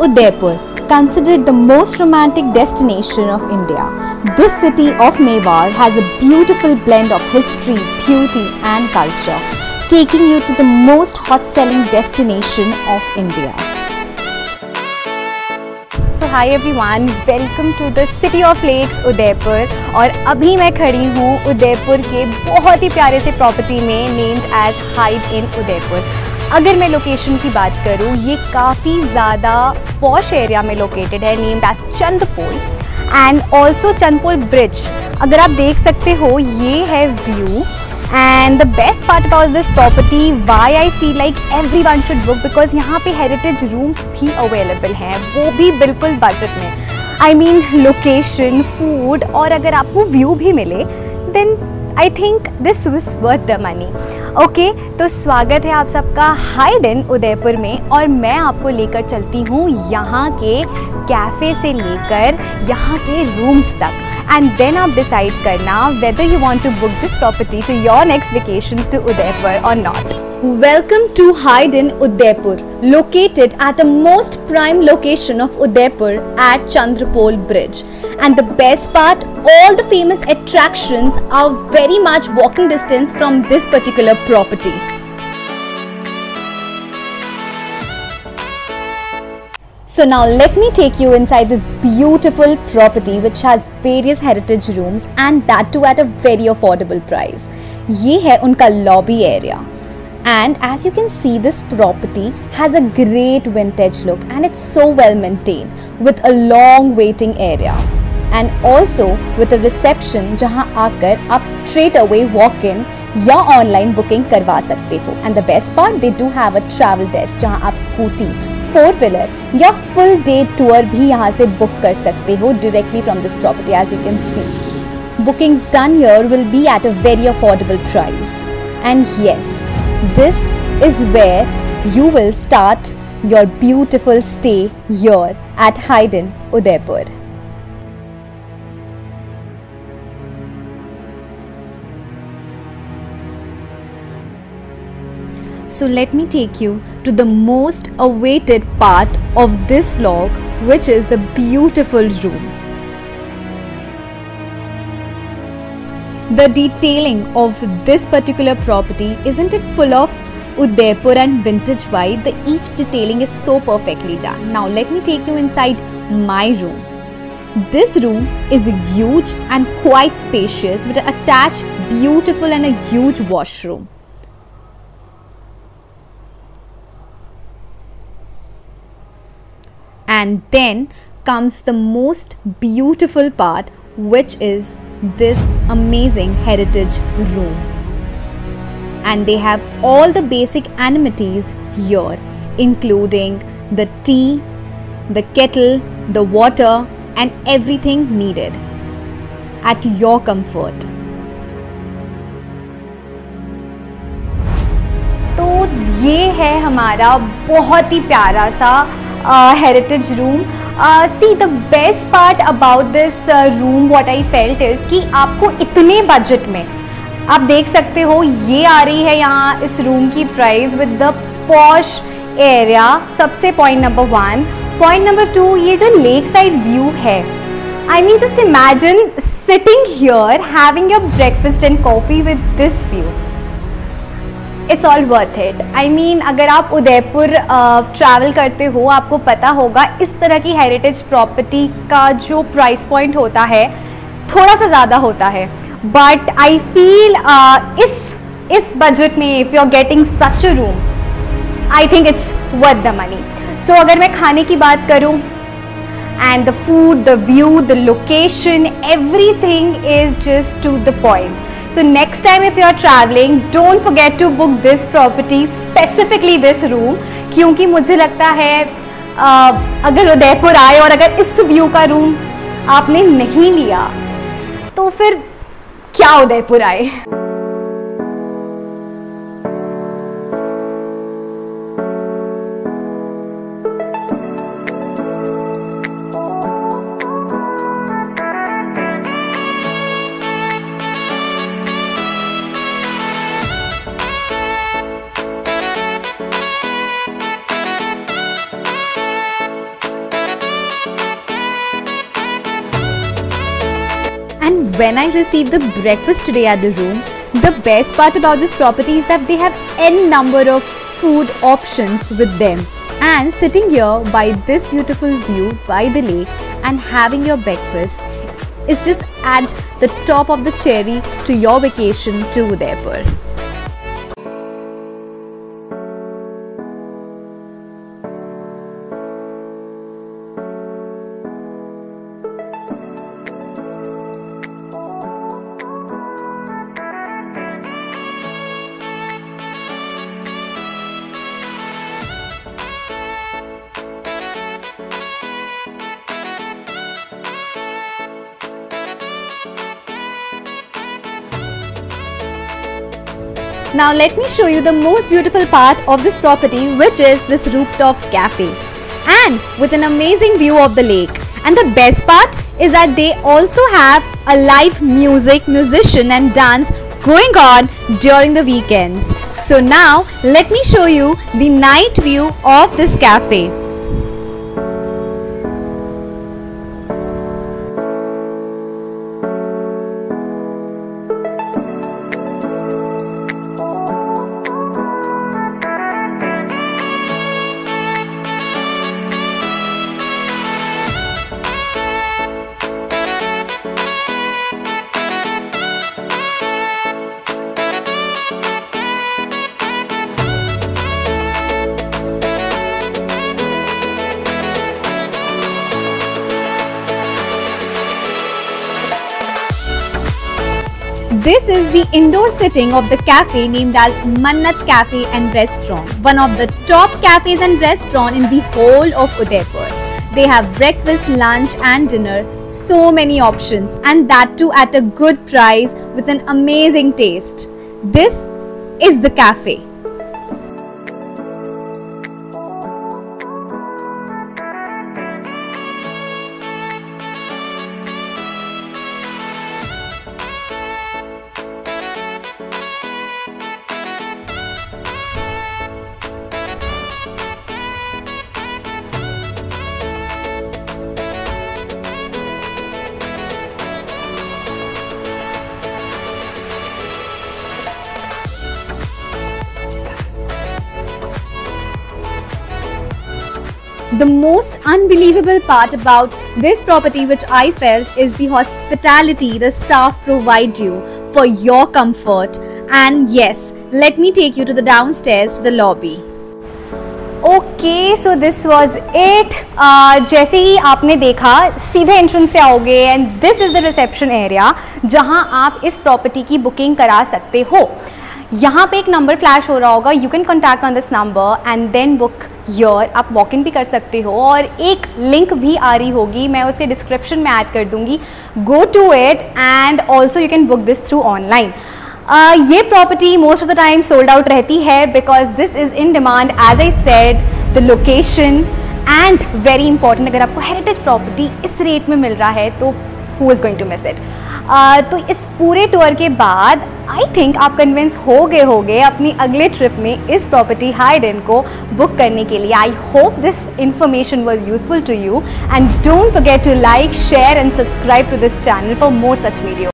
Udaipur, considered the most romantic destination of India. This city of Mewar has a beautiful blend of history, beauty and culture, taking you to the most hot-selling destination of India. So hi everyone, welcome to the City of Lakes Udaipur और अभी मैं खड़ी हूँ उदयपुर के बहुत ही प्यारे से property में named as Hyde in Udaipur. अगर मैं लोकेशन की बात करूँ, ये काफ़ी ज़्यादा पॉश एरिया में लोकेटेड है, named as Chandpole and also Chandpole bridge. अगर आप देख सकते हो, ये है view and the best part about this property, why I feel like everyone should book, because यहाँ पे हेरिटेज रूम्स भी अवेलेबल हैं, वो भी बिल्कुल बजट में। आई मीन लोकेशन, फूड और अगर आपको व्यू भी मिले then I think this was worth the money. Okay, तो स्वागत है आप सबका हाइड इन उदयपुर में और मैं आपको लेकर चलती हूँ यहाँ के कैफ़े से लेकर यहाँ के रूम्स तक and then आप decide करना whether you want to book this property to your next vacation to Udaipur or not. Welcome to Hyde in Udaipur, located at the most prime location of Udaipur at Chandrapole Bridge. And the best part, all the famous attractions are very much walking distance from this particular property. So now let me take you inside this beautiful property which has various heritage rooms and that too at a very affordable price. ये है उनका lobby area and as you can see, this property has a great vintage look and it's so well maintained with a long waiting area and also with a reception जहाँ आकर आप straight away walk in या online booking करवा सकते हो। And the best part, they do have a travel desk जहाँ आप scooty, 4-wheeler या full day tour भी यहाँ से book कर सकते हो directly from this property. As you can see, bookings done here will be at a very affordable price. And yes, this is where you will start your beautiful stay here at Hyde in Udaipur. So let me take you to the most awaited part of this vlog, which is the beautiful room. The detailing of this particular property, isn't it full of Udaipur and vintage vibe? Each detailing is so perfectly done. Now let me take you inside my room. This room is huge and quite spacious with an attached beautiful and a huge washroom. And then comes the most beautiful part, which is this amazing heritage room. And they have all the basic amenities here, including the tea, the kettle, the water and everything needed at your comfort. तो ये है हमारा बहुत ही प्यारा सा heritage room. See, the best part about this room, what I felt is कि आपको इतने बजट में आप देख सकते हो, ये आ रही है यहाँ इस रूम की price with the posh area. सबसे पॉइंट नंबर 1। पॉइंट नंबर 2, ये जो लेक साइड व्यू है, I mean just imagine sitting here having your breakfast and coffee with this view. It's all worth it. I mean, अगर आप Udaipur travel करते हो, आपको पता होगा इस तरह की हेरिटेज प्रॉपर्टी का जो प्राइस पॉइंट होता है थोड़ा सा ज़्यादा होता है, बट आई फील इस बजट में if you are getting such a room, I think it's worth the money. So अगर मैं खाने की बात करूँ, and the food, the view, the location, everything is just to the point. So next time if you are traveling, don't forget to book this property, specifically this room, क्योंकि मुझे लगता है अगर उदयपुर आए और अगर इस व्यू का रूम आपने नहीं लिया तो फिर क्या उदयपुर आए। when I received the breakfast today at the room, the best part about this property is that they have n number of food options with them. And sitting here by this beautiful view by the lake and having your breakfast is just add the top of the cherry to your vacation to Udaipur. Now let me show you the most beautiful part of this property, which is this rooftop cafe and with an amazing view of the lake. And the best part is that they also have a live musician and dance going on during the weekends. So now let me show you the night view of this cafe. This is the indoor sitting of the cafe named as Mannat Cafe and Restaurant, one of the top cafes and restaurants in the whole of Udaipur. They have breakfast, lunch and dinner, so many options, and that too at a good price with an amazing taste. This is the cafe. The most unbelievable part about this property which I felt is the hospitality the staff provide you for your comfort. And yes, let me take you to the downstairs to the lobby. Okay, so this was it. जैसे ही आपने देखा सीधे entrance से आओगे and this is the reception area जहां आप इस property की बुकिंग करा सकते हो. यहाँ पे एक नंबर फ्लैश हो रहा होगा, you can contact on this number and then book your. आप वॉक इन भी कर सकते हो और एक लिंक भी आ रही होगी, मैं उसे डिस्क्रिप्शन में ऐड कर दूंगी. Go to it and also you can book this through online. ये property most of the time sold out रहती है because this is in demand. As I said, the location and very important, अगर आपको heritage property इस rate में मिल रहा है तो who is going to miss it. तो इस पूरे टूर के बाद आई थिंक आप कन्विंस हो गए अपनी अगले ट्रिप में इस प्रॉपर्टी हाइड को बुक करने के लिए. I hope this information was useful to you and don't forget to like, share and subscribe to this channel for more such video.